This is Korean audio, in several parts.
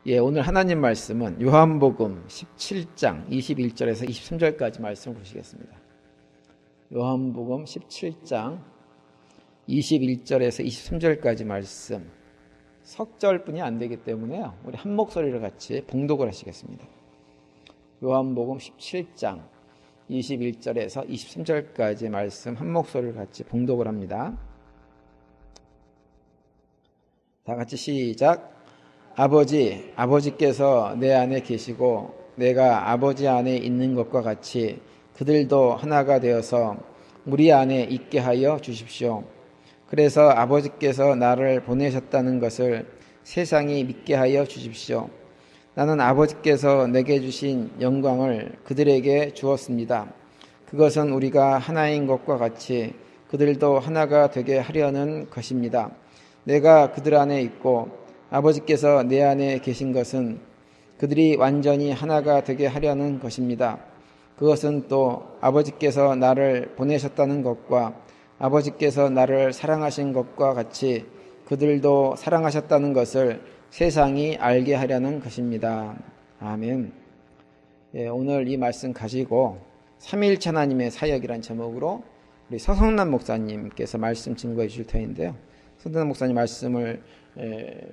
오늘 하나님 말씀은 요한복음 17장 21절에서 23절까지 말씀을 보시겠습니다. 요한복음 17장 21절에서 23절까지 말씀, 석절뿐이 안 되기 때문에요, 우리 한 목소리로 같이 봉독을 하시겠습니다. 요한복음 17장 21절에서 23절까지 말씀 한 목소리로 같이 봉독을 합니다. 다 같이 시작. 아버지께서 내 안에 계시고 내가 아버지 안에 있는 것과 같이 그들도 하나가 되어서 우리 안에 있게 하여 주십시오. 그래서 아버지께서 나를 보내셨다는 것을 세상이 믿게 하여 주십시오. 나는 아버지께서 내게 주신 영광을 그들에게 주었습니다. 그것은 우리가 하나인 것과 같이 그들도 하나가 되게 하려는 것입니다. 내가 그들 안에 있고 아버지께서 내 안에 계신 것은 그들이 완전히 하나가 되게 하려는 것입니다. 그것은 또 아버지께서 나를 보내셨다는 것과 아버지께서 나를 사랑하신 것과 같이 그들도 사랑하셨다는 것을 세상이 알게 하려는 것입니다. 아멘. 오늘 이 말씀 가지고 삼위일체 하나님의 사역이란 제목으로 우리 서성남 목사님께서 말씀 증거해 주실 터인데요, 서성남 목사님 말씀을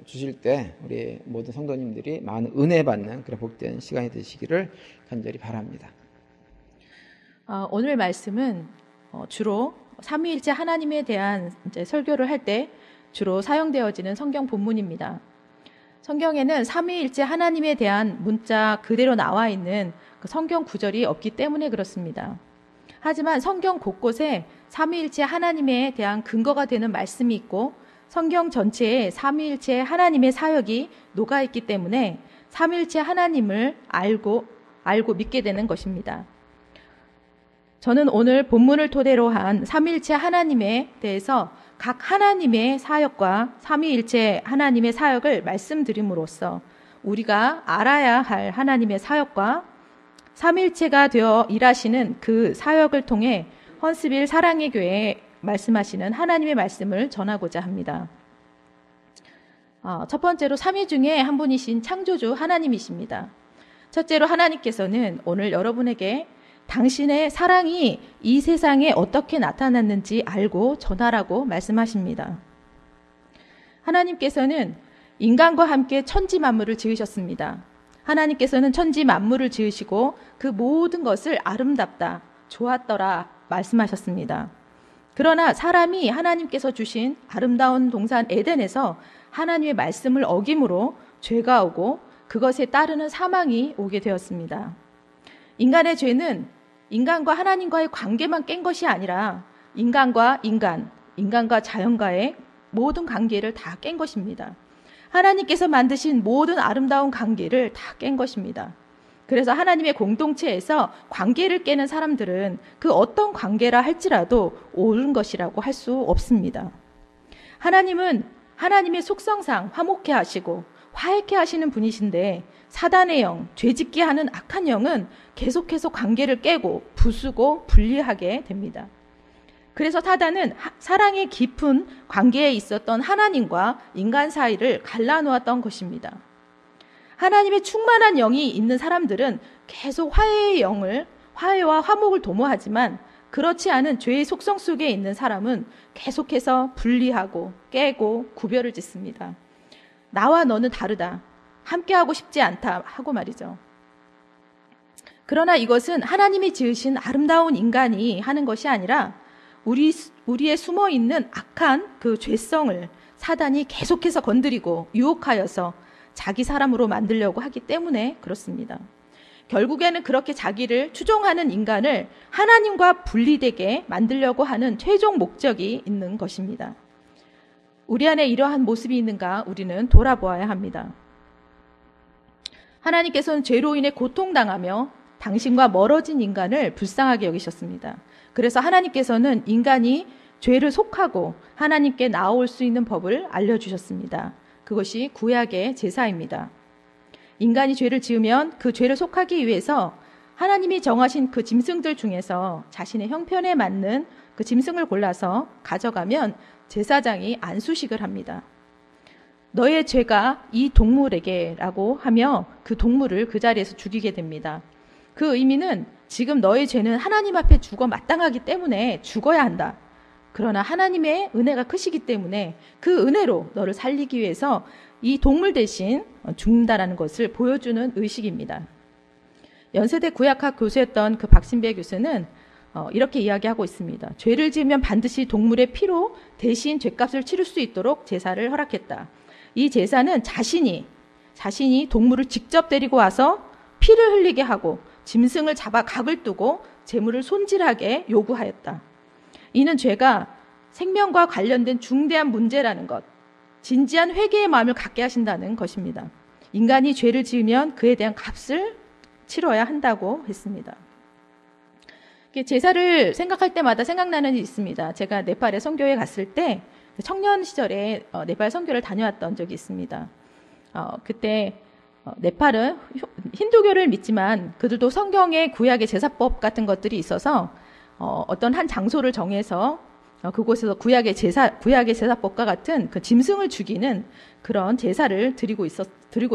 주실 때 우리 모든 성도님들이 많은 은혜 받는 그런 복된 시간이 되시기를 간절히 바랍니다. 오늘 말씀은 주로 삼위일체 하나님에 대한 설교를 할 때 주로 사용되어지는 성경 본문입니다. 성경에는 삼위일체 하나님에 대한 문자 그대로 나와 있는 그 성경 구절이 없기 때문에 그렇습니다. 하지만 성경 곳곳에 삼위일체 하나님에 대한 근거가 되는 말씀이 있고 성경 전체에 삼위일체 하나님의 사역이 녹아있기 때문에 삼위일체 하나님을 알고 믿게 되는 것입니다. 저는 오늘 본문을 토대로 한 삼위일체 하나님에 대해서 각 하나님의 사역과 삼위일체 하나님의 사역을 말씀드림으로써 우리가 알아야 할 하나님의 사역과 삼위일체가 되어 일하시는 그 사역을 통해 헌스빌 사랑의 교회에 말씀하시는 하나님의 말씀을 전하고자 합니다. 첫 번째로 삼위 중에 한 분이신 창조주 하나님이십니다. 첫째로 하나님께서는 오늘 여러분에게 당신의 사랑이 이 세상에 어떻게 나타났는지 알고 전하라고 말씀하십니다. 하나님께서는 인간과 함께 천지 만물을 지으셨습니다. 하나님께서는 천지 만물을 지으시고 그 모든 것을 아름답다, 좋았더라 말씀하셨습니다. 그러나 사람이 하나님께서 주신 아름다운 동산 에덴에서 하나님의 말씀을 어김으로 죄가 오고 그것에 따르는 사망이 오게 되었습니다. 인간의 죄는 인간과 하나님과의 관계만 깬 것이 아니라 인간과 자연과의 모든 관계를 다 깬 것입니다. 하나님께서 만드신 모든 아름다운 관계를 다 깬 것입니다. 그래서 하나님의 공동체에서 관계를 깨는 사람들은 그 어떤 관계라 할지라도 옳은 것이라고 할 수 없습니다. 하나님은 하나님의 속성상 화목해 하시고 화해케 하시는 분이신데 사단의 영, 죄짓게 하는 악한 영은 계속해서 관계를 깨고 부수고 분리하게 됩니다. 그래서 사단은 사랑의 깊은 관계에 있었던 하나님과 인간 사이를 갈라놓았던 것입니다. 하나님의 충만한 영이 있는 사람들은 계속 화해와 화목을 도모하지만 그렇지 않은 죄의 속성 속에 있는 사람은 계속해서 분리하고 깨고 구별을 짓습니다. 나와 너는 다르다, 함께하고 싶지 않다 하고 말이죠. 그러나 이것은 하나님이 지으신 아름다운 인간이 하는 것이 아니라 우리의 숨어있는 악한 그 죄성을 사단이 계속해서 건드리고 유혹하여서 자기 사람으로 만들려고 하기 때문에 그렇습니다. 결국에는 그렇게 자기를 추종하는 인간을 하나님과 분리되게 만들려고 하는 최종 목적이 있는 것입니다. 우리 안에 이러한 모습이 있는가 우리는 돌아보아야 합니다. 하나님께서는 죄로 인해 고통당하며 당신과 멀어진 인간을 불쌍하게 여기셨습니다. 그래서 하나님께서는 인간이 죄를 속하고 하나님께 나올 수 있는 법을 알려주셨습니다. 그것이 구약의 제사입니다. 인간이 죄를 지으면 그 죄를 속하기 위해서 하나님이 정하신 그 짐승들 중에서 자신의 형편에 맞는 그 짐승을 골라서 가져가면 제사장이 안수식을 합니다. 너의 죄가 이 동물에게라고 하며 그 동물을 그 자리에서 죽이게 됩니다. 그 의미는 지금 너의 죄는 하나님 앞에 죽어 마땅하기 때문에 죽어야 한다. 그러나 하나님의 은혜가 크시기 때문에 그 은혜로 너를 살리기 위해서 이 동물 대신 죽는다라는 것을 보여주는 의식입니다. 연세대 구약학 교수였던 그 박신배 교수는 이렇게 이야기하고 있습니다. 죄를 지으면 반드시 동물의 피로 대신 죄값을 치를 수 있도록 제사를 허락했다. 이 제사는 자신이 동물을 직접 데리고 와서 피를 흘리게 하고 짐승을 잡아 각을 두고 제물을 손질하게 요구하였다. 이는 죄가 생명과 관련된 중대한 문제라는 것, 진지한 회개의 마음을 갖게 하신다는 것입니다. 인간이 죄를 지으면 그에 대한 값을 치러야 한다고 했습니다. 제사를 생각할 때마다 생각나는 일이 있습니다. 제가 네팔에 선교에 갔을 때 청년 시절에 네팔 선교를 다녀왔던 적이 있습니다. 그때 네팔은 힌두교를 믿지만 그들도 성경의 구약의 제사법 같은 것들이 있어서 어떤 한 장소를 정해서 그곳에서 구약의 제사법과 같은 그 짐승을 죽이는 그런 제사를 드리고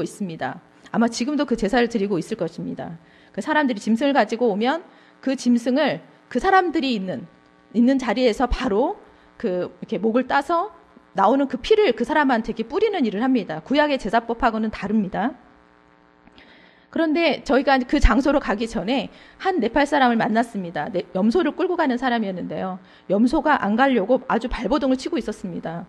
있습니다. 아마 지금도 그 제사를 드리고 있을 것입니다. 그 사람들이 짐승을 가지고 오면 그 짐승을 그 사람들이 있는 자리에서 바로 이렇게 목을 따서 나오는 그 피를 그 사람한테 이렇게 뿌리는 일을 합니다. 구약의 제사법하고는 다릅니다. 그런데 저희가 그 장소로 가기 전에 한 네팔 사람을 만났습니다. 염소를 끌고 가는 사람이었는데요. 염소가 안 가려고 아주 발버둥을 치고 있었습니다.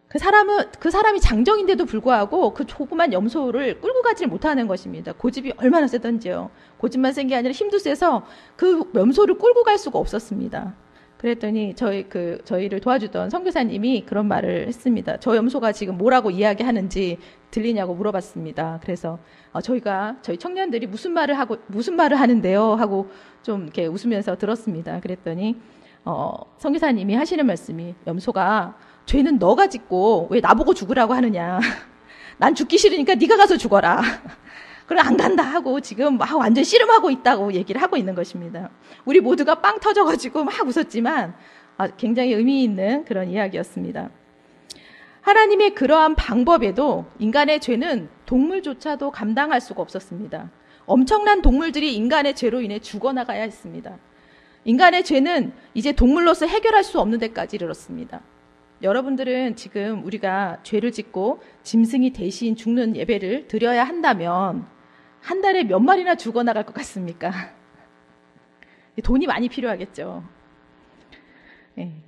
그 사람이 장정인데도 불구하고 그 조그만 염소를 끌고 가지 못하는 것입니다. 고집이 얼마나 세던지요. 고집만 센 게 아니라 힘도 세서 그 염소를 끌고 갈 수가 없었습니다. 그랬더니 저희를 도와주던 선교사님이 그런 말을 했습니다. 저 염소가 지금 뭐라고 이야기하는지 들리냐고 물어봤습니다. 그래서 저희 청년들이 무슨 말을 하는데요? 하고 좀 이렇게 웃으면서 들었습니다. 그랬더니 선교사님이 하시는 말씀이 염소가 죄는 너가 짓고 왜 나보고 죽으라고 하느냐. 난 죽기 싫으니까 네가 가서 죽어라. 그래 안 간다 하고 지금 막 완전 씨름하고 있다고 얘기를 하고 있는 것입니다. 우리 모두가 빵 터져가지고 막 웃었지만 굉장히 의미 있는 그런 이야기였습니다. 하나님의 그러한 방법에도 인간의 죄는 동물조차도 감당할 수가 없었습니다. 엄청난 동물들이 인간의 죄로 인해 죽어나가야 했습니다. 인간의 죄는 이제 동물로서 해결할 수 없는 데까지 이르렀습니다. 여러분들은 지금 우리가 죄를 짓고 짐승이 대신 죽는 예배를 드려야 한다면 한 달에 몇 마리나 죽어나갈 것 같습니까? 돈이 많이 필요하겠죠.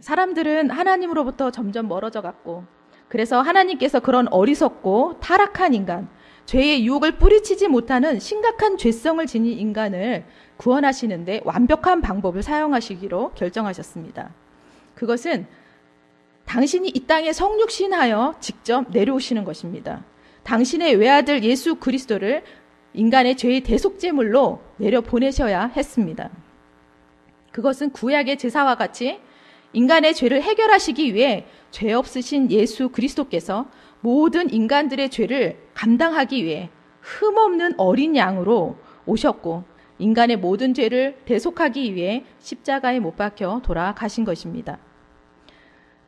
사람들은 하나님으로부터 점점 멀어져 갔고 그래서 하나님께서 그런 어리석고 타락한 인간, 죄의 유혹을 뿌리치지 못하는 심각한 죄성을 지닌 인간을 구원하시는데 완벽한 방법을 사용하시기로 결정하셨습니다. 그것은 당신이 이 땅에 성육신하여 직접 내려오시는 것입니다. 당신의 외아들 예수 그리스도를 인간의 죄의 대속제물로 내려보내셔야 했습니다. 그것은 구약의 제사와 같이 인간의 죄를 해결하시기 위해 죄 없으신 예수 그리스도께서 모든 인간들의 죄를 감당하기 위해 흠없는 어린 양으로 오셨고 인간의 모든 죄를 대속하기 위해 십자가에 못 박혀 돌아가신 것입니다.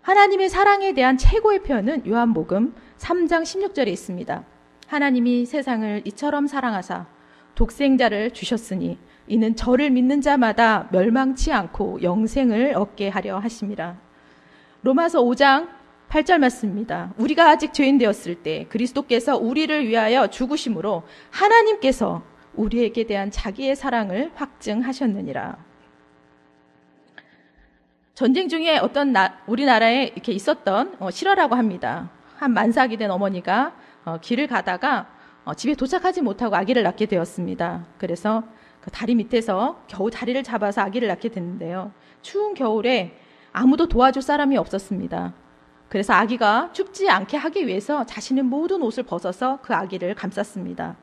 하나님의 사랑에 대한 최고의 표현은 요한복음 3장 16절에 있습니다. 하나님이 세상을 이처럼 사랑하사 독생자를 주셨으니 이는 저를 믿는 자마다 멸망치 않고 영생을 얻게 하려 하심이라. 로마서 5장 8절 말씀입니다. 우리가 아직 죄인 되었을 때 그리스도께서 우리를 위하여 죽으심으로 하나님께서 우리에게 대한 자기의 사랑을 확증하셨느니라. 전쟁 중에 우리나라에 이렇게 있었던 실화라고 합니다. 한 만삭이 된 어머니가 길을 가다가 집에 도착하지 못하고 아기를 낳게 되었습니다. 그래서 그 다리 밑에서 겨우 다리를 잡아서 아기를 낳게 됐는데요. 추운 겨울에 아무도 도와줄 사람이 없었습니다. 그래서 아기가 춥지 않게 하기 위해서 자신의 모든 옷을 벗어서 그 아기를 감쌌습니다.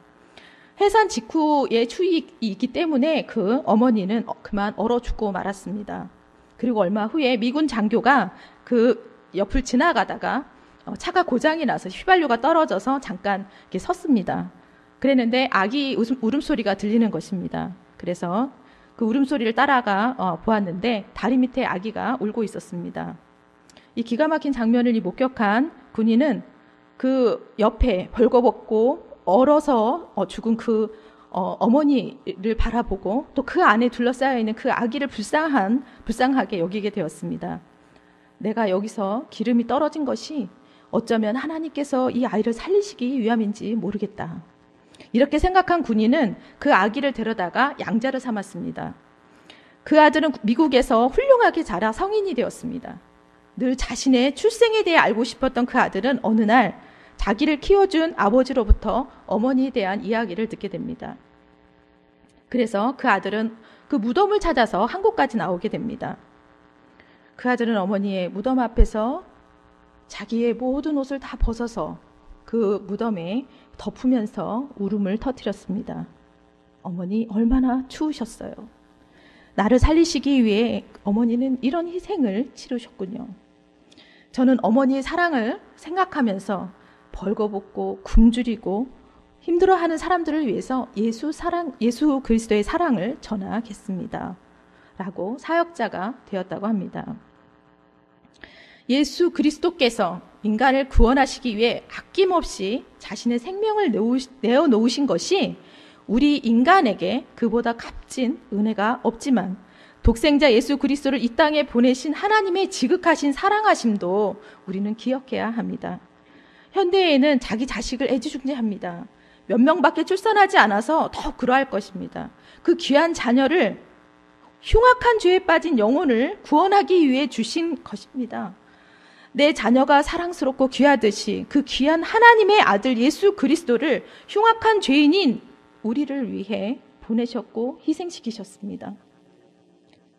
해산 직후의 추위이기 때문에 그 어머니는 그만 얼어 죽고 말았습니다. 그리고 얼마 후에 미군 장교가 그 옆을 지나가다가 차가 고장이 나서 휘발유가 떨어져서 잠깐 이렇게 섰습니다. 그랬는데 아기 울음소리가 들리는 것입니다. 그래서 그 울음소리를 따라가 보았는데 다리 밑에 아기가 울고 있었습니다. 이 기가 막힌 장면을 목격한 군인은 그 옆에 벌거벗고 얼어서 죽은 그 어머니를 바라보고 또 그 안에 둘러싸여 있는 그 아기를 불쌍하게 여기게 되었습니다. 내가 여기서 기름이 떨어진 것이 어쩌면 하나님께서 이 아이를 살리시기 위함인지 모르겠다. 이렇게 생각한 군인은 그 아기를 데려다가 양자를 삼았습니다. 그 아들은 미국에서 훌륭하게 자라 성인이 되었습니다. 늘 자신의 출생에 대해 알고 싶었던 그 아들은 어느 날 자기를 키워준 아버지로부터 어머니에 대한 이야기를 듣게 됩니다. 그래서 그 아들은 그 무덤을 찾아서 한국까지 나오게 됩니다. 그 아들은 어머니의 무덤 앞에서 자기의 모든 옷을 다 벗어서 그 무덤에 덮으면서 울음을 터뜨렸습니다. 어머니 얼마나 추우셨어요. 나를 살리시기 위해 어머니는 이런 희생을 치르셨군요. 저는 어머니의 사랑을 생각하면서 벌거벗고 굶주리고 힘들어하는 사람들을 위해서 예수 그리스도의 사랑을 전하겠습니다. 라고 사역자가 되었다고 합니다. 예수 그리스도께서 인간을 구원하시기 위해 아낌없이 자신의 생명을 내어놓으신 것이 우리 인간에게 그보다 값진 은혜가 없지만 독생자 예수 그리스도를 이 땅에 보내신 하나님의 지극하신 사랑하심도 우리는 기억해야 합니다. 현대에는 자기 자식을 애지중지합니다. 몇 명밖에 출산하지 않아서 더 그러할 것입니다. 그 귀한 자녀를 흉악한 죄에 빠진 영혼을 구원하기 위해 주신 것입니다. 내 자녀가 사랑스럽고 귀하듯이 그 귀한 하나님의 아들 예수 그리스도를 흉악한 죄인인 우리를 위해 보내셨고 희생시키셨습니다.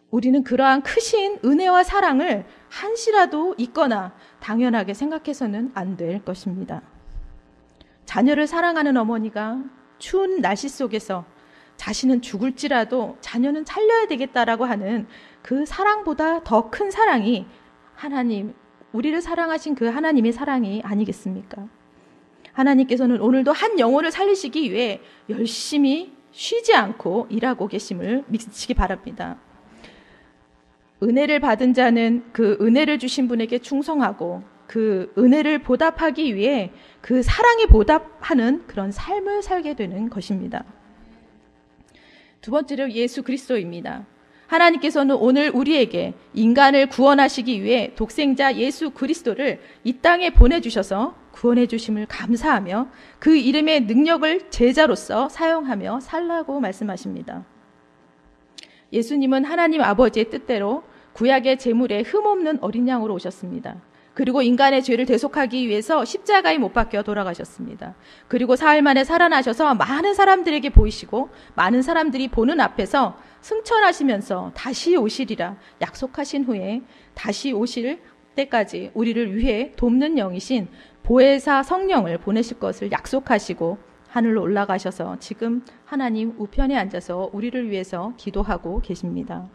우리는 그러한 크신 은혜와 사랑을 한시라도 잊거나 당연하게 생각해서는 안 될 것입니다. 자녀를 사랑하는 어머니가 추운 날씨 속에서 자신은 죽을지라도 자녀는 살려야 되겠다라고 하는 그 사랑보다 더 큰 사랑이 하나님, 우리를 사랑하신 그 하나님의 사랑이 아니겠습니까? 하나님께서는 오늘도 한 영혼을 살리시기 위해 열심히 쉬지 않고 일하고 계심을 믿으시기 바랍니다. 은혜를 받은 자는 그 은혜를 주신 분에게 충성하고 그 은혜를 보답하기 위해 그 사랑에 보답하는 그런 삶을 살게 되는 것입니다. 두 번째로 예수 그리스도입니다. 하나님께서는 오늘 우리에게 인간을 구원하시기 위해 독생자 예수 그리스도를 이 땅에 보내주셔서 구원해 주심을 감사하며 그 이름의 능력을 제자로서 사용하며 살라고 말씀하십니다. 예수님은 하나님 아버지의 뜻대로 구약의 제물에 흠없는 어린 양으로 오셨습니다. 그리고 인간의 죄를 대속하기 위해서 십자가에 못 박혀 돌아가셨습니다. 그리고 사흘 만에 살아나셔서 많은 사람들에게 보이시고 많은 사람들이 보는 앞에서 승천하시면서 다시 오시리라 약속하신 후에 다시 오실 때까지 우리를 위해 돕는 영이신 보혜사 성령을 보내실 것을 약속하시고 하늘로 올라가셔서 지금 하나님 우편에 앉아서 우리를 위해서 기도하고 계십니다.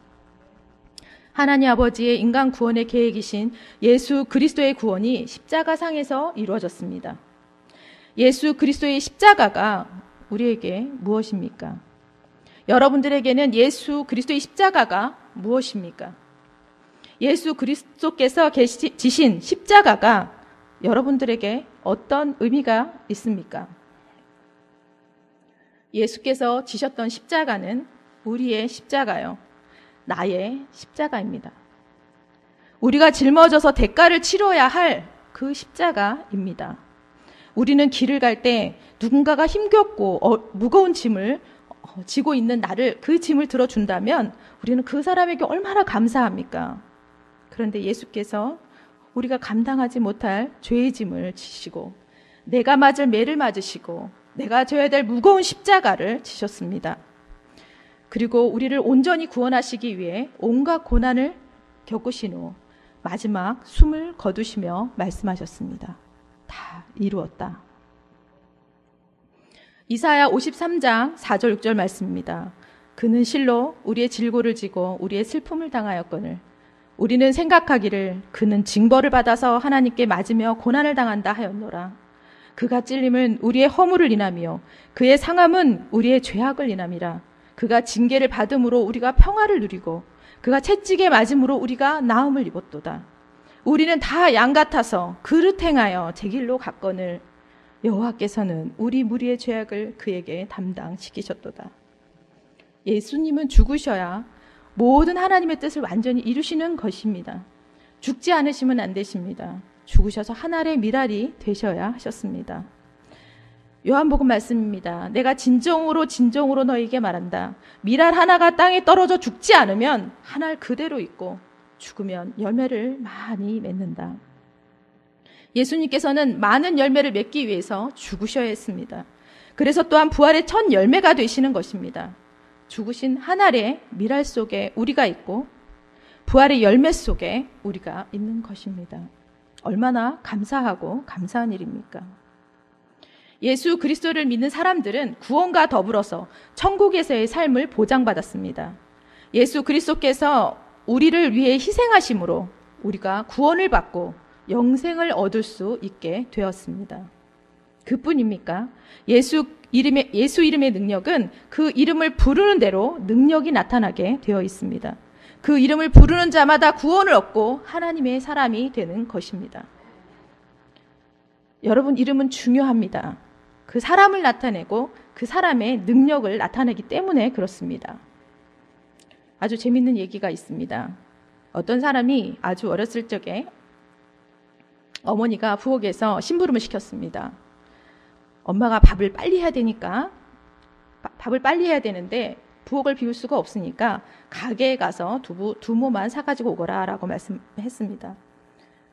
하나님 아버지의 인간 구원의 계획이신 예수 그리스도의 구원이 십자가상에서 이루어졌습니다. 예수 그리스도의 십자가가 우리에게 무엇입니까? 여러분들에게는 예수 그리스도의 십자가가 무엇입니까? 예수 그리스도께서 지신 십자가가 여러분들에게 어떤 의미가 있습니까? 예수께서 지셨던 십자가는 우리의 십자가요. 나의 십자가입니다. 우리가 짊어져서 대가를 치러야 할 그 십자가입니다. 우리는 길을 갈 때 누군가가 힘겹고 무거운 짐을 지고 있는 나를 그 짐을 들어준다면 우리는 그 사람에게 얼마나 감사합니까? 그런데 예수께서 우리가 감당하지 못할 죄의 짐을 지시고 내가 맞을 매를 맞으시고 내가 져야 될 무거운 십자가를 지셨습니다. 그리고 우리를 온전히 구원하시기 위해 온갖 고난을 겪으신 후 마지막 숨을 거두시며 말씀하셨습니다. 다 이루었다. 이사야 53장 4절 6절 말씀입니다. 그는 실로 우리의 질고를 지고 우리의 슬픔을 당하였거늘 우리는 생각하기를 그는 징벌을 받아서 하나님께 맞으며 고난을 당한다 하였노라. 그가 찔림은 우리의 허물을 인하며 그의 상함은 우리의 죄악을 인함이라. 그가 징계를 받음으로 우리가 평화를 누리고 그가 채찍에 맞음으로 우리가 나음을 입었도다. 우리는 다 양 같아서 그릇 행하여 제 길로 갔거늘 여호와께서는 우리 무리의 죄악을 그에게 담당시키셨도다. 예수님은 죽으셔야 모든 하나님의 뜻을 완전히 이루시는 것입니다. 죽지 않으시면 안 되십니다. 죽으셔서 하늘의 미랄이 되셔야 하셨습니다. 요한복음 말씀입니다. 내가 진정으로 진정으로 너희에게 말한다. 미랄 하나가 땅에 떨어져 죽지 않으면 한 알 그대로 있고 죽으면 열매를 많이 맺는다. 예수님께서는 많은 열매를 맺기 위해서 죽으셔야 했습니다. 그래서 또한 부활의 첫 열매가 되시는 것입니다. 죽으신 하늘의 미랄 속에 우리가 있고 부활의 열매 속에 우리가 있는 것입니다. 얼마나 감사하고 감사한 일입니까? 예수 그리스도를 믿는 사람들은 구원과 더불어서 천국에서의 삶을 보장받았습니다. 예수 그리스도께서 우리를 위해 희생하심으로 우리가 구원을 받고 영생을 얻을 수 있게 되었습니다. 그뿐입니까? 예수 이름의 능력은 그 이름을 부르는 대로 능력이 나타나게 되어 있습니다. 그 이름을 부르는 자마다 구원을 얻고 하나님의 사람이 되는 것입니다. 여러분, 이름은 중요합니다. 그 사람을 나타내고 그 사람의 능력을 나타내기 때문에 그렇습니다. 아주 재밌는 얘기가 있습니다. 어떤 사람이 아주 어렸을 적에 어머니가 부엌에서 심부름을 시켰습니다. 엄마가 밥을 빨리 해야 되니까 밥을 빨리 해야 되는데 부엌을 비울 수가 없으니까 가게에 가서 두모만 사가지고 오거라 라고 말씀했습니다.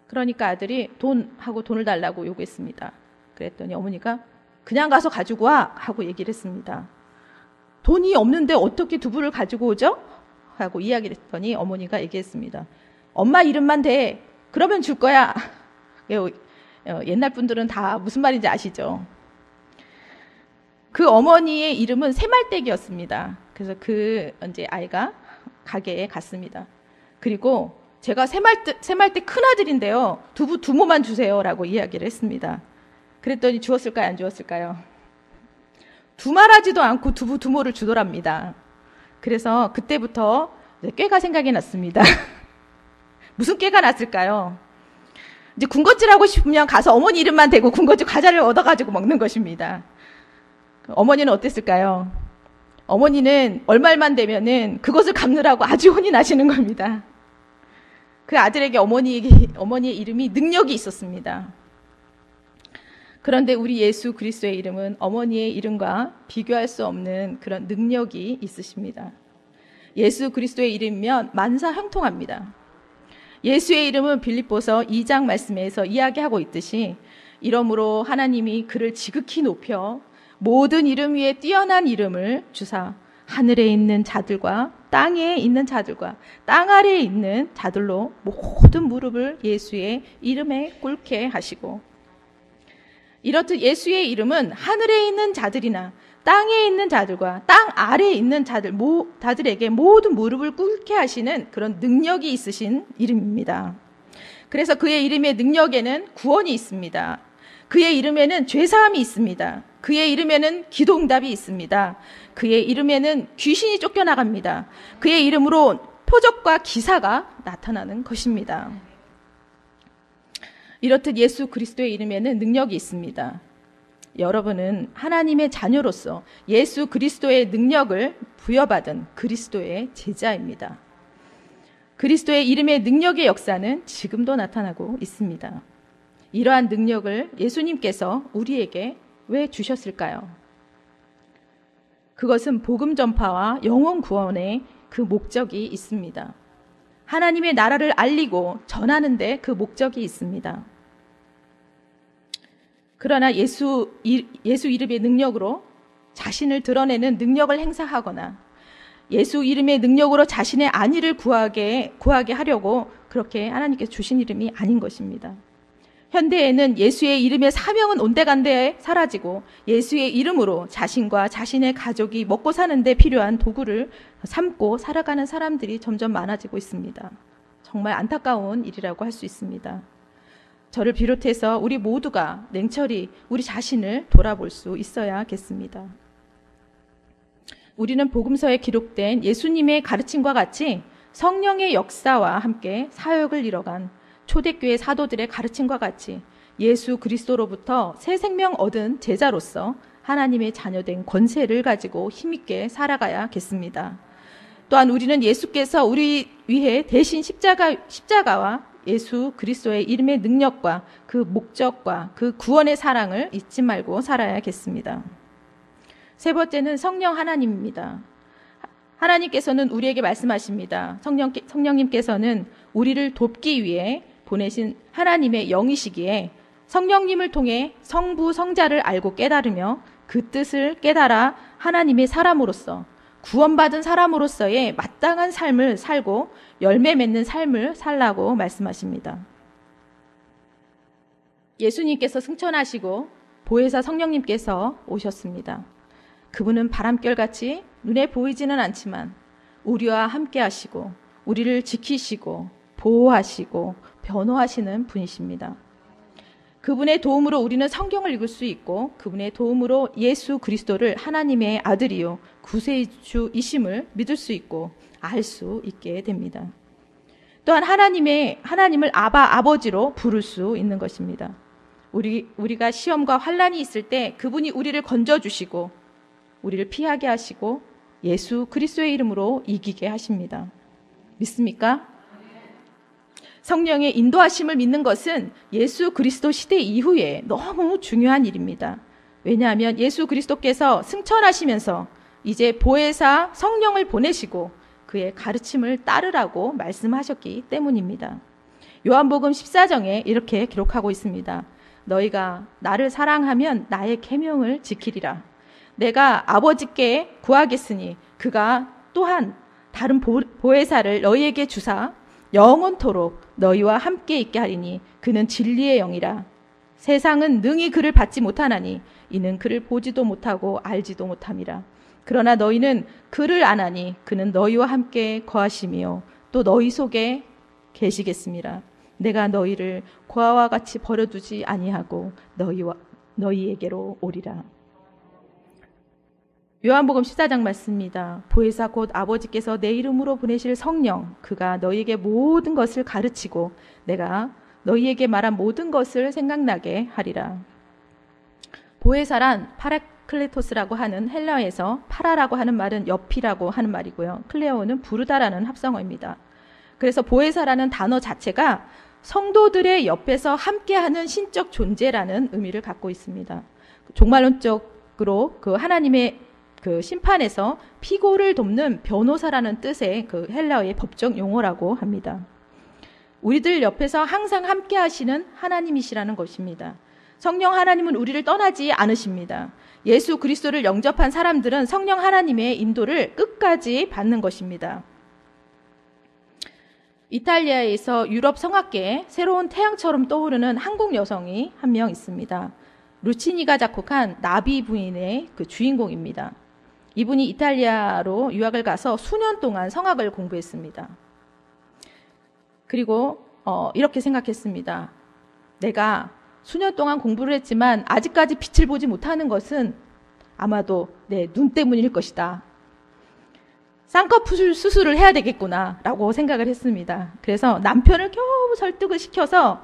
그러니까 아들이 돈을 달라고 요구했습니다. 그랬더니 어머니가 그냥 가서 가지고 와 하고 얘기를 했습니다. 돈이 없는데 어떻게 두부를 가지고 오죠? 하고 이야기를 했더니 어머니가 얘기했습니다. 엄마 이름만 대. 그러면 줄 거야. 옛날 분들은 다 무슨 말인지 아시죠? 그 어머니의 이름은 새말대기였습니다. 그래서 이제 아이가 가게에 갔습니다. 그리고 제가 새말대 큰아들인데요. 두모만 주세요라고 이야기를 했습니다. 그랬더니 주었을까요? 안 주었을까요? 두말하지도 않고 두모를 주더랍니다. 그래서 그때부터 꾀가 생각이 났습니다. 무슨 꾀가 났을까요? 이제 군것질하고 싶으면 가서 어머니 이름만 대고 군것질 과자를 얻어가지고 먹는 것입니다. 어머니는 어땠을까요? 어머니는 얼마만 되면은 그것을 갚느라고 아주 혼이 나시는 겁니다. 그 아들에게 어머니의 이름이 능력이 있었습니다. 그런데 우리 예수 그리스도의 이름은 어머니의 이름과 비교할 수 없는 그런 능력이 있으십니다. 예수 그리스도의 이름이면 만사 형통합니다. 예수의 이름은 빌립보서 2장 말씀에서 이야기하고 있듯이 이러므로 하나님이 그를 지극히 높여 모든 이름 위에 뛰어난 이름을 주사 하늘에 있는 자들과 땅에 있는 자들과 땅 아래에 있는 자들로 모든 무릎을 예수의 이름에 꿇게 하시고, 이렇듯 예수의 이름은 하늘에 있는 자들이나 땅에 있는 자들과 땅 아래에 있는 자들에게 모든 무릎을 꿇게 하시는 그런 능력이 있으신 이름입니다. 그래서 그의 이름의 능력에는 구원이 있습니다. 그의 이름에는 죄사함이 있습니다. 그의 이름에는 기도응답이 있습니다. 그의 이름에는 귀신이 쫓겨나갑니다. 그의 이름으로 표적과 기사가 나타나는 것입니다. 이렇듯 예수 그리스도의 이름에는 능력이 있습니다. 여러분은 하나님의 자녀로서 예수 그리스도의 능력을 부여받은 그리스도의 제자입니다. 그리스도의 이름의 능력의 역사는 지금도 나타나고 있습니다. 이러한 능력을 예수님께서 우리에게 왜 주셨을까요? 그것은 복음 전파와 영혼 구원의 그 목적이 있습니다. 하나님의 나라를 알리고 전하는 데 그 목적이 있습니다. 그러나 예수 이름의 능력으로 자신을 드러내는 능력을 행사하거나 예수 이름의 능력으로 자신의 안위를 구하게 하려고 그렇게 하나님께서 주신 이름이 아닌 것입니다. 현대에는 예수의 이름의 사명은 온데간데 사라지고 예수의 이름으로 자신과 자신의 가족이 먹고 사는 데 필요한 도구를 삼고 살아가는 사람들이 점점 많아지고 있습니다. 정말 안타까운 일이라고 할 수 있습니다. 저를 비롯해서 우리 모두가 냉철히 우리 자신을 돌아볼 수 있어야겠습니다. 우리는 복음서에 기록된 예수님의 가르침과 같이 성령의 역사와 함께 사역을 이뤄간 초대교회 사도들의 가르침과 같이 예수 그리스도로부터 새 생명 얻은 제자로서 하나님의 자녀된 권세를 가지고 힘있게 살아가야겠습니다. 또한 우리는 예수께서 우리 위해 대신 십자가와 예수 그리스도의 이름의 능력과 그 목적과 그 구원의 사랑을 잊지 말고 살아야겠습니다. 세 번째는 성령 하나님입니다. 하나님께서는 우리에게 말씀하십니다. 성령님께서는 우리를 돕기 위해 보내신 하나님의 영이시기에 성령님을 통해 성부 성자를 알고 깨달으며 그 뜻을 깨달아 하나님의 사람으로서 구원받은 사람으로서의 마땅한 삶을 살고 열매 맺는 삶을 살라고 말씀하십니다. 예수님께서 승천하시고 보혜사 성령님께서 오셨습니다. 그분은 바람결같이 눈에 보이지는 않지만 우리와 함께 하시고 우리를 지키시고 보호하시고 변호하시는 분이십니다. 그분의 도움으로 우리는 성경을 읽을 수 있고 그분의 도움으로 예수 그리스도를 하나님의 아들이요 구세주이심을 믿을 수 있고 알 수 있게 됩니다. 또한 하나님을 아버지로 부를 수 있는 것입니다. 우리가 시험과 환난이 있을 때 그분이 우리를 건져주시고 우리를 피하게 하시고 예수 그리스도의 이름으로 이기게 하십니다. 믿습니까? 성령의 인도하심을 믿는 것은 예수 그리스도 시대 이후에 너무 중요한 일입니다. 왜냐하면 예수 그리스도께서 승천하시면서 이제 보혜사 성령을 보내시고 그의 가르침을 따르라고 말씀하셨기 때문입니다. 요한복음 14장에 이렇게 기록하고 있습니다. 너희가 나를 사랑하면 나의 계명을 지키리라. 내가 아버지께 구하겠으니 그가 또한 다른 보혜사를 너희에게 주사 영원토록 너희와 함께 있게 하리니 그는 진리의 영이라. 세상은 능히 그를 받지 못하나니 이는 그를 보지도 못하고 알지도 못함이라. 그러나 너희는 그를 아나니 그는 너희와 함께 거하시며 또 너희 속에 계시겠습니다. 내가 너희를 고아와 같이 버려두지 아니하고 너희에게로 오리라. 요한복음 14장 말씀입니다. 보혜사 곧 아버지께서 내 이름으로 보내실 성령 그가 너희에게 모든 것을 가르치고 내가 너희에게 말한 모든 것을 생각나게 하리라. 보혜사란 파라클레토스라고 하는 헬라어에서 파라라고 하는 말은 옆이라고 하는 말이고요. 클레오는 부르다라는 합성어입니다. 그래서 보혜사라는 단어 자체가 성도들의 옆에서 함께하는 신적 존재라는 의미를 갖고 있습니다. 종말론적으로 그 하나님의 그 심판에서 피고를 돕는 변호사라는 뜻의 그 헬라어의 법적 용어라고 합니다. 우리들 옆에서 항상 함께 하시는 하나님이시라는 것입니다. 성령 하나님은 우리를 떠나지 않으십니다. 예수 그리스도를 영접한 사람들은 성령 하나님의 인도를 끝까지 받는 것입니다. 이탈리아에서 유럽 성악계에 새로운 태양처럼 떠오르는 한국 여성이 한 명 있습니다. 루치니가 작곡한 나비 부인의 그 주인공입니다. 이분이 이탈리아로 유학을 가서 수년 동안 성악을 공부했습니다. 그리고 이렇게 생각했습니다. 내가 수년 동안 공부를 했지만 아직까지 빛을 보지 못하는 것은 아마도 내 눈 때문일 것이다. 쌍꺼풀 수술을 해야 되겠구나 라고 생각을 했습니다. 그래서 남편을 겨우 설득을 시켜서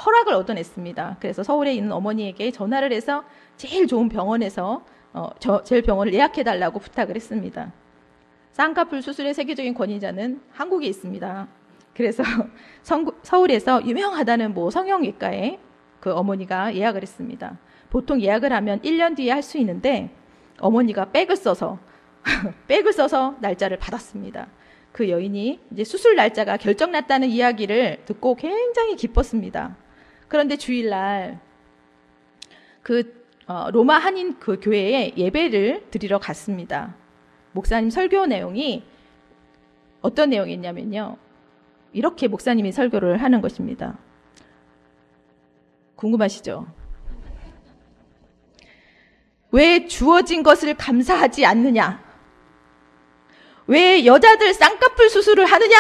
허락을 얻어냈습니다. 그래서 서울에 있는 어머니에게 전화를 해서 제일 좋은 병원에서 제일 병원을 예약해달라고 부탁을 했습니다. 쌍꺼풀 수술의 세계적인 권위자는 한국에 있습니다. 그래서 서울에서 유명하다는 성형외과에 그 어머니가 예약을 했습니다. 보통 예약을 하면 1년 뒤에 할 수 있는데 어머니가 백을 써서 날짜를 받았습니다. 그 여인이 이제 수술 날짜가 결정났다는 이야기를 듣고 굉장히 기뻤습니다. 그런데 주일날 로마 한인 그 교회에 예배를 드리러 갔습니다. 목사님 설교 내용이 어떤 내용이었냐면요. 이렇게 목사님이 설교를 하는 것입니다. 궁금하시죠? 왜 주어진 것을 감사하지 않느냐? 왜 여자들 쌍꺼풀 수술을 하느냐?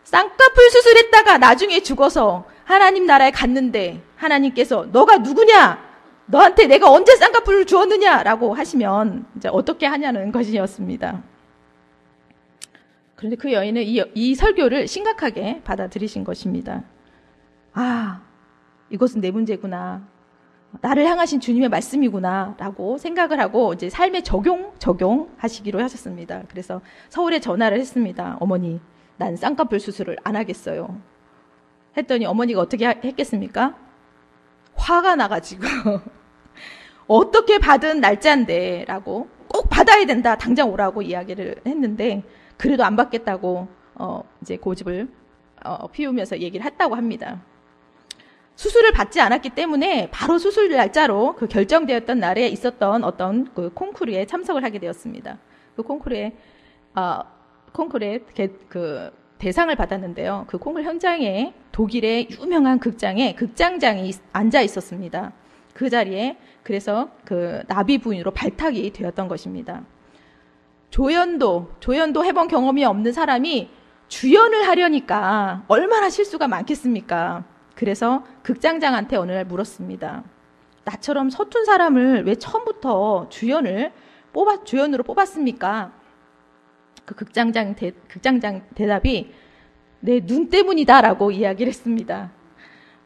쌍꺼풀 수술했다가 나중에 죽어서 하나님 나라에 갔는데 하나님께서 너가 누구냐? 너한테 내가 언제 쌍꺼풀을 주었느냐? 라고 하시면 이제 어떻게 하냐는 것이었습니다. 그런데 그 여인은 이 설교를 심각하게 받아들이신 것입니다. 아, 이것은 내 문제구나. 나를 향하신 주님의 말씀이구나 라고 생각을 하고 이제 삶에 적용하시기로 하셨습니다. 그래서 서울에 전화를 했습니다. 어머니, 난 쌍꺼풀 수술을 안 하겠어요. 했더니 어머니가 어떻게 했겠습니까? 화가 나가지고 어떻게 받은 날짜인데 라고 꼭 받아야 된다. 당장 오라고 이야기를 했는데 그래도 안 받겠다고 이제 고집을 피우면서 얘기를 했다고 합니다. 수술을 받지 않았기 때문에 바로 수술 날짜로 그 결정되었던 날에 있었던 어떤 그 콩쿠르에 참석을 하게 되었습니다. 그 콩쿠르에 그 대상을 받았는데요. 그 콩쿠르 현장에 독일의 유명한 극장장이 앉아 있었습니다. 그 자리에 그래서 그 나비 부인으로 발탁이 되었던 것입니다. 조연도 해본 경험이 없는 사람이 주연을 하려니까 얼마나 실수가 많겠습니까? 그래서 극장장한테 어느 날 물었습니다. 나처럼 서툰 사람을 왜 처음부터 주연으로 뽑았습니까? 그 극장장 대답이 내 눈 때문이다라고 이야기를 했습니다.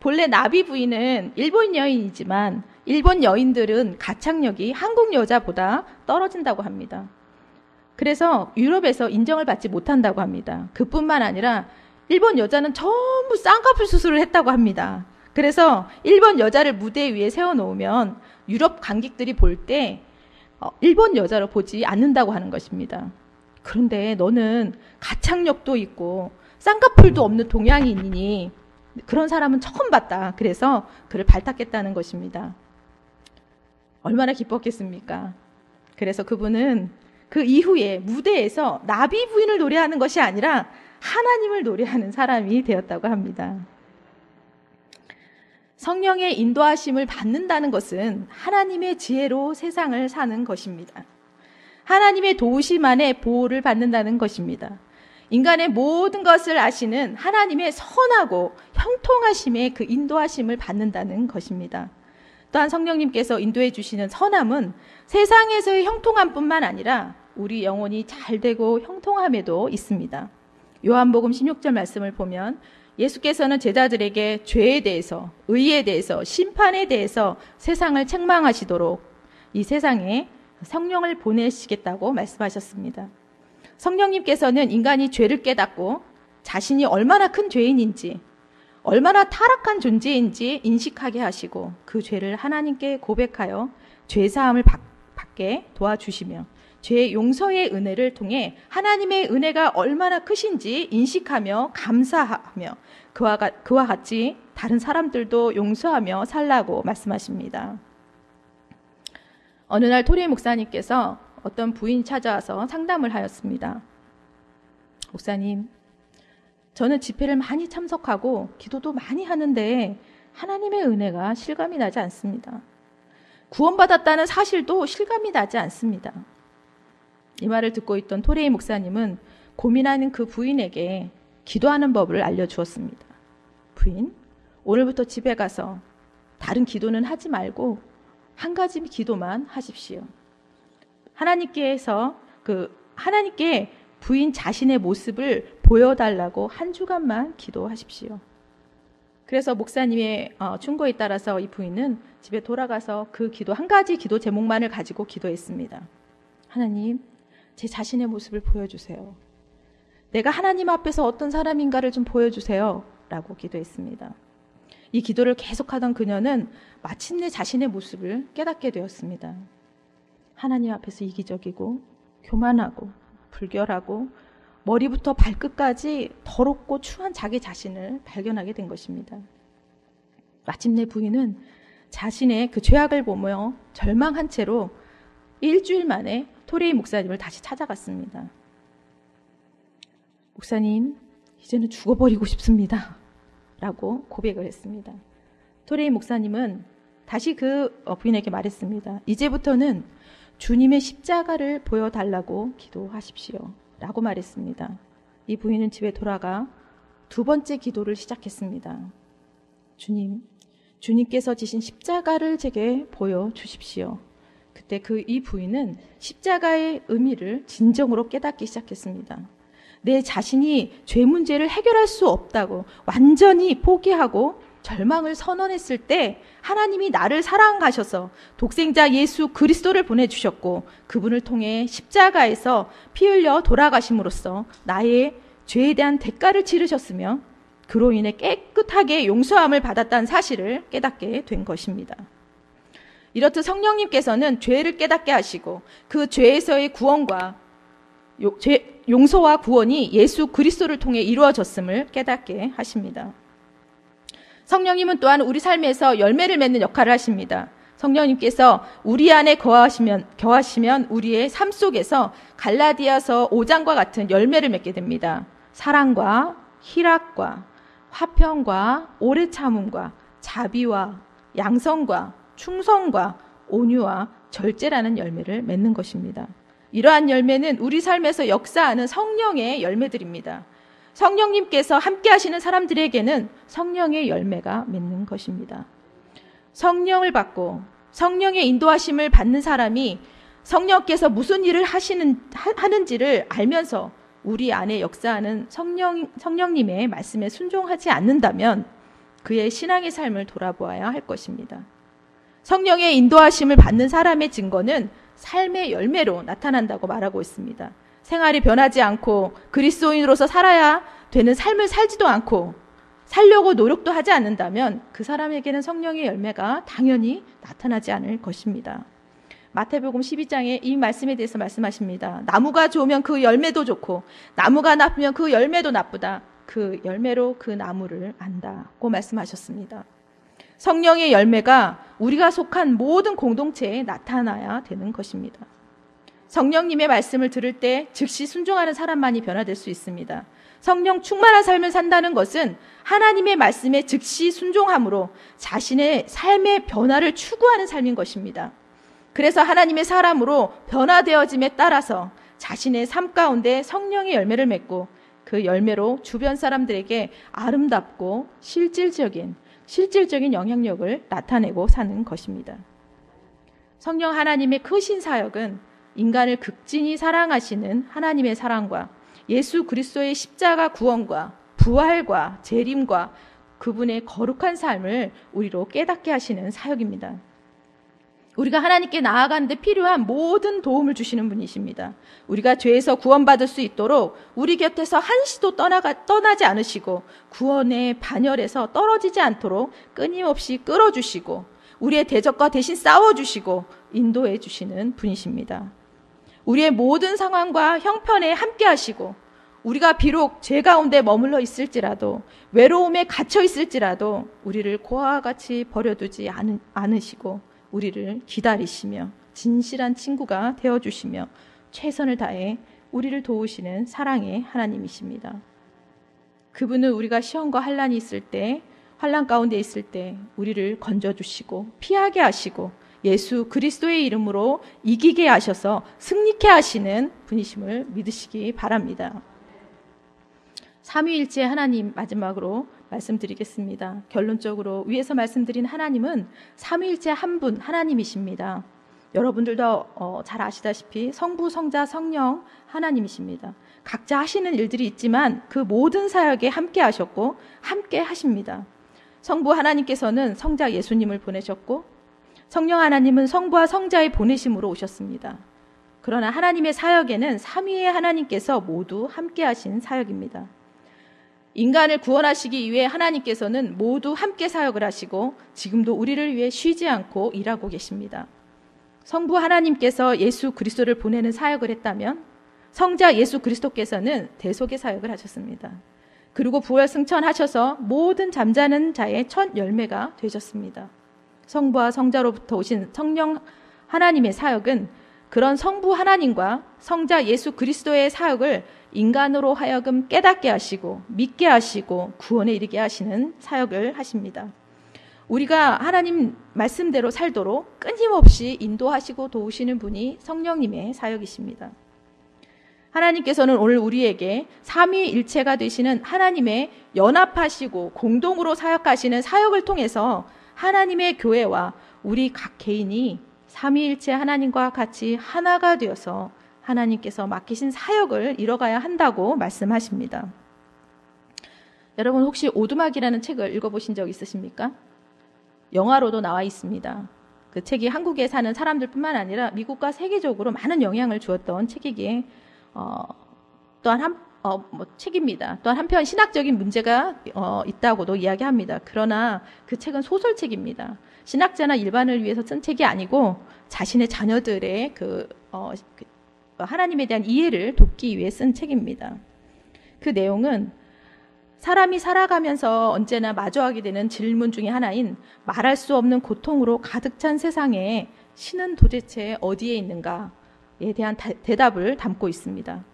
본래 나비 부인은 일본 여인이지만 일본 여인들은 가창력이 한국 여자보다 떨어진다고 합니다. 그래서 유럽에서 인정을 받지 못한다고 합니다. 그뿐만 아니라 일본 여자는 전부 쌍꺼풀 수술을 했다고 합니다. 그래서 일본 여자를 무대 위에 세워놓으면 유럽 관객들이 볼 때 일본 여자로 보지 않는다고 하는 것입니다. 그런데 너는 가창력도 있고 쌍꺼풀도 없는 동양인이니 그런 사람은 처음 봤다. 그래서 그를 발탁했다는 것입니다. 얼마나 기뻤겠습니까? 그래서 그분은 그 이후에 무대에서 나비 부인을 노래하는 것이 아니라 하나님을 노래하는 사람이 되었다고 합니다. 성령의 인도하심을 받는다는 것은 하나님의 지혜로 세상을 사는 것입니다. 하나님의 도우심 안에 보호를 받는다는 것입니다. 인간의 모든 것을 아시는 하나님의 선하고 형통하심의 그 인도하심을 받는다는 것입니다. 또한 성령님께서 인도해 주시는 선함은 세상에서의 형통함뿐만 아니라 우리 영혼이 잘되고 형통함에도 있습니다. 요한복음 16절 말씀을 보면 예수께서는 제자들에게 죄에 대해서, 의에 대해서, 심판에 대해서 세상을 책망하시도록 이 세상에 성령을 보내시겠다고 말씀하셨습니다. 성령님께서는 인간이 죄를 깨닫고 자신이 얼마나 큰 죄인인지, 얼마나 타락한 존재인지 인식하게 하시고 그 죄를 하나님께 고백하여 죄사함을 받게 도와주시며 죄 용서의 은혜를 통해 하나님의 은혜가 얼마나 크신지 인식하며 감사하며 그와 같이 다른 사람들도 용서하며 살라고 말씀하십니다. 어느 날 토리 목사님께서 어떤 부인이 찾아와서 상담을 하였습니다. 목사님, 저는 집회를 많이 참석하고 기도도 많이 하는데 하나님의 은혜가 실감이 나지 않습니다. 구원받았다는 사실도 실감이 나지 않습니다. 이 말을 듣고 있던 토레이 목사님은 고민하는 그 부인에게 기도하는 법을 알려주었습니다. 부인, 오늘부터 집에 가서 다른 기도는 하지 말고 한 가지 기도만 하십시오. 하나님께 부인 자신의 모습을 보여달라고 한 주간만 기도하십시오. 그래서 목사님의 충고에 따라서 이 부인은 집에 돌아가서 그 한 가지 기도 제목만을 가지고 기도했습니다. 하나님, 제 자신의 모습을 보여주세요. 내가 하나님 앞에서 어떤 사람인가를 좀 보여주세요. 라고 기도했습니다. 이 기도를 계속하던 그녀는 마침내 자신의 모습을 깨닫게 되었습니다. 하나님 앞에서 이기적이고 교만하고 불결하고 머리부터 발끝까지 더럽고 추한 자기 자신을 발견하게 된 것입니다. 마침내 부인은 자신의 그 죄악을 보며 절망한 채로 일주일 만에 토레이 목사님을 다시 찾아갔습니다. 목사님, 이제는 죽어버리고 싶습니다. 라고 고백을 했습니다. 토레이 목사님은 다시 그 부인에게 말했습니다. 이제부터는 주님의 십자가를 보여달라고 기도하십시오. 라고 말했습니다. 이 부인은 집에 돌아가 두 번째 기도를 시작했습니다. 주님께서 지신 십자가를 제게 보여주십시오. 그때 이 부인은 십자가의 의미를 진정으로 깨닫기 시작했습니다. 내 자신이 죄 문제를 해결할 수 없다고 완전히 포기하고 절망을 선언했을 때 하나님이 나를 사랑하셔서 독생자 예수 그리스도를 보내주셨고 그분을 통해 십자가에서 피 흘려 돌아가심으로써 나의 죄에 대한 대가를 치르셨으며 그로 인해 깨끗하게 용서함을 받았다는 사실을 깨닫게 된 것입니다. 이렇듯 성령님께서는 죄를 깨닫게 하시고 그 죄에서의 구원과 용서와 구원이 예수 그리스도를 통해 이루어졌음을 깨닫게 하십니다. 성령님은 또한 우리 삶에서 열매를 맺는 역할을 하십니다. 성령님께서 우리 안에 거하시면 우리의 삶 속에서 갈라디아서 5장과 같은 열매를 맺게 됩니다. 사랑과 희락과 화평과 오래 참음과 자비와 양성과 충성과 온유와 절제라는 열매를 맺는 것입니다. 이러한 열매는 우리 삶에서 역사하는 성령의 열매들입니다. 성령님께서 함께 하시는 사람들에게는 성령의 열매가 맺는 것입니다. 성령을 받고 성령의 인도하심을 받는 사람이 성령께서 무슨 일을 하는지를 알면서 우리 안에 역사하는 성령님의 말씀에 순종하지 않는다면 그의 신앙의 삶을 돌아보아야 할 것입니다. 성령의 인도하심을 받는 사람의 증거는 삶의 열매로 나타난다고 말하고 있습니다. 생활이 변하지 않고 그리스도인으로서 살아야 되는 삶을 살지도 않고 살려고 노력도 하지 않는다면 그 사람에게는 성령의 열매가 당연히 나타나지 않을 것입니다. 마태복음 12장에 이 말씀에 대해서 말씀하십니다. 나무가 좋으면 그 열매도 좋고 나무가 나쁘면 그 열매도 나쁘다. 그 열매로 그 나무를 안다고 말씀하셨습니다. 성령의 열매가 우리가 속한 모든 공동체에 나타나야 되는 것입니다. 성령님의 말씀을 들을 때 즉시 순종하는 사람만이 변화될 수 있습니다. 성령 충만한 삶을 산다는 것은 하나님의 말씀에 즉시 순종함으로 자신의 삶의 변화를 추구하는 삶인 것입니다. 그래서 하나님의 사람으로 변화되어짐에 따라서 자신의 삶 가운데 성령의 열매를 맺고 그 열매로 주변 사람들에게 아름답고 실질적인 영향력을 나타내고 사는 것입니다. 성령 하나님의 크신 사역은 인간을 극진히 사랑하시는 하나님의 사랑과 예수 그리스도의 십자가 구원과 부활과 재림과 그분의 거룩한 삶을 우리로 깨닫게 하시는 사역입니다. 우리가 하나님께 나아가는 데 필요한 모든 도움을 주시는 분이십니다. 우리가 죄에서 구원받을 수 있도록 우리 곁에서 한시도 떠나지 않으시고 구원의 반열에서 떨어지지 않도록 끊임없이 끌어주시고 우리의 대적과 대신 싸워주시고 인도해 주시는 분이십니다. 우리의 모든 상황과 형편에 함께 하시고 우리가 비록 죄 가운데 머물러 있을지라도 외로움에 갇혀 있을지라도 우리를 고아와 같이 버려두지 않으시고 우리를 기다리시며 진실한 친구가 되어주시며 최선을 다해 우리를 도우시는 사랑의 하나님이십니다. 그분은 우리가 시험과 환난이 있을 때, 환난 가운데 있을 때 우리를 건져주시고 피하게 하시고 예수 그리스도의 이름으로 이기게 하셔서 승리케 하시는 분이심을 믿으시기 바랍니다. 삼위일체 하나님 마지막으로 말씀드리겠습니다. 결론적으로 위에서 말씀드린 하나님은 삼위일체 한 분 하나님이십니다. 여러분들도 잘 아시다시피 성부, 성자, 성령 하나님이십니다. 각자 하시는 일들이 있지만 그 모든 사역에 함께 하셨고 함께 하십니다. 성부 하나님께서는 성자 예수님을 보내셨고 성령 하나님은 성부와 성자의 보내심으로 오셨습니다. 그러나 하나님의 사역에는 삼위의 하나님께서 모두 함께 하신 사역입니다. 인간을 구원하시기 위해 하나님께서는 모두 함께 사역을 하시고 지금도 우리를 위해 쉬지 않고 일하고 계십니다. 성부 하나님께서 예수 그리스도를 보내는 사역을 했다면 성자 예수 그리스도께서는 대속의 사역을 하셨습니다. 그리고 부활 승천하셔서 모든 잠자는 자의 첫 열매가 되셨습니다. 성부와 성자로부터 오신 성령 하나님의 사역은 그런 성부 하나님과 성자 예수 그리스도의 사역을 인간으로 하여금 깨닫게 하시고 믿게 하시고 구원에 이르게 하시는 사역을 하십니다. 우리가 하나님 말씀대로 살도록 끊임없이 인도하시고 도우시는 분이 성령님의 사역이십니다. 하나님께서는 오늘 우리에게 삼위일체가 되시는 하나님의 연합하시고 공동으로 사역하시는 사역을 통해서 하나님의 교회와 우리 각 개인이 삼위일체 하나님과 같이 하나가 되어서 하나님께서 맡기신 사역을 이뤄가야 한다고 말씀하십니다. 여러분 혹시 오두막이라는 책을 읽어보신 적 있으십니까? 영화로도 나와 있습니다. 그 책이 한국에 사는 사람들뿐만 아니라 미국과 세계적으로 많은 영향을 주었던 책이기에 책입니다. 또한 한편 신학적인 문제가 있다고도 이야기합니다. 그러나 그 책은 소설책입니다. 신학자나 일반을 위해서 쓴 책이 아니고 자신의 자녀들의 하나님에 대한 이해를 돕기 위해 쓴 책입니다. 그 내용은 사람이 살아가면서 언제나 마주하게 되는 질문 중에 하나인 말할 수 없는 고통으로 가득 찬 세상에 신은 도대체 어디에 있는가에 대한 대답을 담고 있습니다.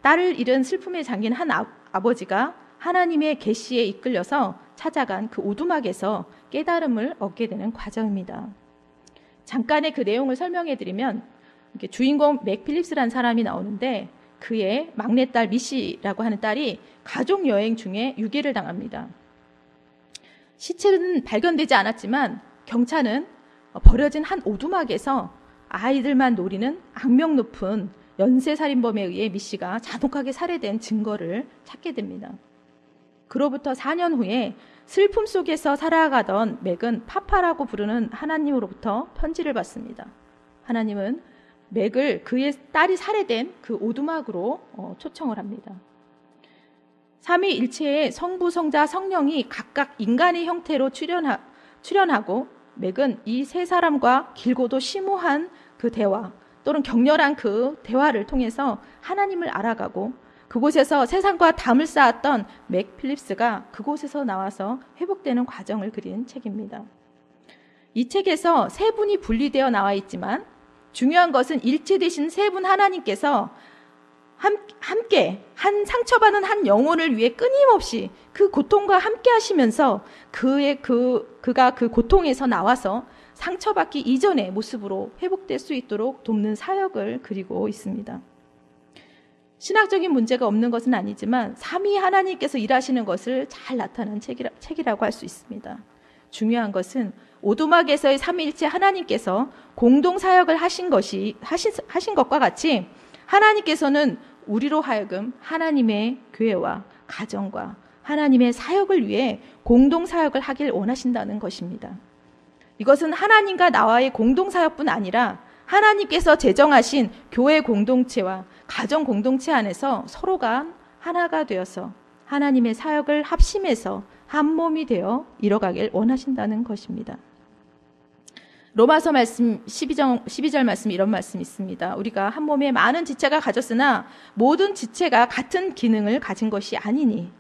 딸을 잃은 슬픔에 잠긴 한 아버지가 하나님의 계시에 이끌려서 찾아간 그 오두막에서 깨달음을 얻게 되는 과정입니다. 잠깐의 그 내용을 설명해 드리면 주인공 맥 필립스라는 사람이 나오는데 그의 막내딸 미시라고 하는 딸이 가족여행 중에 유괴를 당합니다. 시체는 발견되지 않았지만 경찰은 버려진 한 오두막에서 아이들만 노리는 악명 높은 연쇄살인범에 의해 미시가 잔혹하게 살해된 증거를 찾게 됩니다. 그로부터 4년 후에 슬픔 속에서 살아가던 맥은 파파라고 부르는 하나님으로부터 편지를 받습니다. 하나님은 맥을 그의 딸이 살해된 그 오두막으로 초청을 합니다. 삼위일체의 성부, 성자, 성령이 각각 인간의 형태로 출현하고 맥은 이 세 사람과 길고도 심오한 그 대화 또는 격렬한 그 대화를 통해서 하나님을 알아가고 그곳에서 세상과 담을 쌓았던 맥 필립스가 그곳에서 나와서 회복되는 과정을 그린 책입니다. 이 책에서 세 분이 분리되어 나와 있지만 중요한 것은 일체 되신 세 분 하나님께서 함께 한 상처받은 한 영혼을 위해 끊임없이 그 고통과 함께 하시면서 그가 그 고통에서 나와서 상처받기 이전의 모습으로 회복될 수 있도록 돕는 사역을 그리고 있습니다. 신학적인 문제가 없는 것은 아니지만 삼위 하나님께서 일하시는 것을 잘 나타낸 책이라고 할 수 있습니다. 중요한 것은 오두막에서의 삼위일체 하나님께서 공동사역을 하신 것과 같이 하나님께서는 우리로 하여금 하나님의 교회와 가정과 하나님의 사역을 위해 공동사역을 하길 원하신다는 것입니다. 이것은 하나님과 나와의 공동사역뿐 아니라 하나님께서 제정하신 교회 공동체와 가정 공동체 안에서 서로가 하나가 되어서 하나님의 사역을 합심해서 한 몸이 되어 이뤄가길 원하신다는 것입니다. 로마서 말씀 12절 말씀 이런 말씀이 있습니다. 우리가 한 몸에 많은 지체가 가졌으나 모든 지체가 같은 기능을 가진 것이 아니니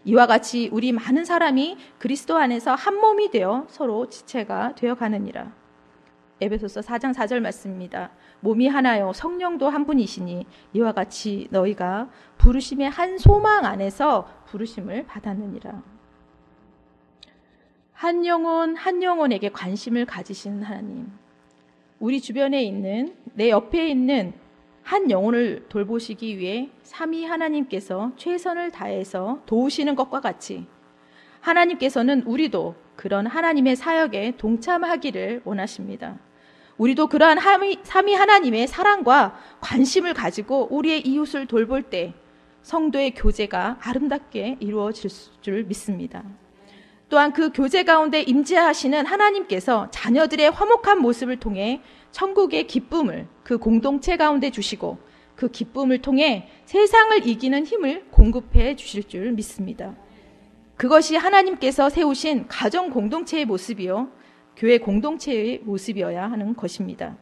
이와 같이 우리 많은 사람이 그리스도 안에서 한 몸이 되어 서로 지체가 되어가느니라. 에베소서 4장 4절 말씀입니다. 몸이 하나요 성령도 한 분이시니 이와 같이 너희가 부르심의 한 소망 안에서 부르심을 받았느니라. 한 영혼에게 관심을 가지시는 하나님, 우리 주변에 있는 내 옆에 있는 한 영혼을 돌보시기 위해 삼위 하나님께서 최선을 다해서 도우시는 것과 같이 하나님께서는 우리도 그런 하나님의 사역에 동참하기를 원하십니다. 우리도 그러한 삼위 하나님의 사랑과 관심을 가지고 우리의 이웃을 돌볼 때 성도의 교제가 아름답게 이루어질 줄 믿습니다. 또한 그 교제 가운데 임재하시는 하나님께서 자녀들의 화목한 모습을 통해 천국의 기쁨을 그 공동체 가운데 주시고 그 기쁨을 통해 세상을 이기는 힘을 공급해 주실 줄 믿습니다. 그것이 하나님께서 세우신 가정 공동체의 모습이요 교회 공동체의 모습이어야 하는 것입니다.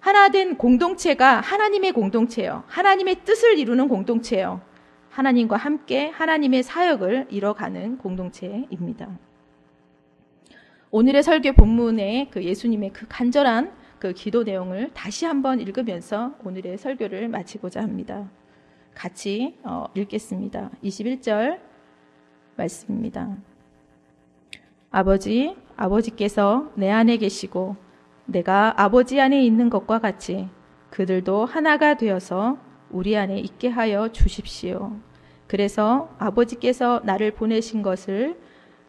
하나된 공동체가 하나님의 공동체요 하나님의 뜻을 이루는 공동체요 하나님과 함께 하나님의 사역을 이뤄가는 공동체입니다. 오늘의 설교 본문의 그 예수님의 그 간절한 그 기도 내용을 다시 한번 읽으면서 오늘의 설교를 마치고자 합니다. 같이 읽겠습니다. 21절 말씀입니다. 아버지께서 내 안에 계시고 내가 아버지 안에 있는 것과 같이 그들도 하나가 되어서 우리 안에 있게 하여 주십시오. 그래서 아버지께서 나를 보내신 것을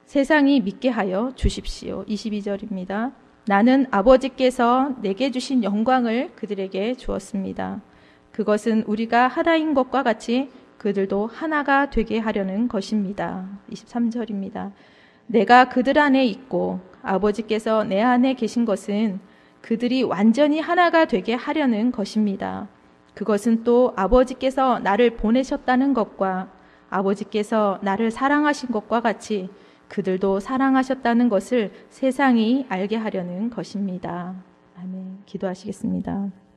세상이 믿게 하여 주십시오. 22절입니다. 나는 아버지께서 내게 주신 영광을 그들에게 주었습니다. 그것은 우리가 하나인 것과 같이 그들도 하나가 되게 하려는 것입니다. 23절입니다. 내가 그들 안에 있고 아버지께서 내 안에 계신 것은 그들이 완전히 하나가 되게 하려는 것입니다. 그것은 또 아버지께서 나를 보내셨다는 것과 아버지께서 나를 사랑하신 것과 같이 그들도 사랑하셨다는 것을 세상이 알게 하려는 것입니다. 아멘. 기도하시겠습니다.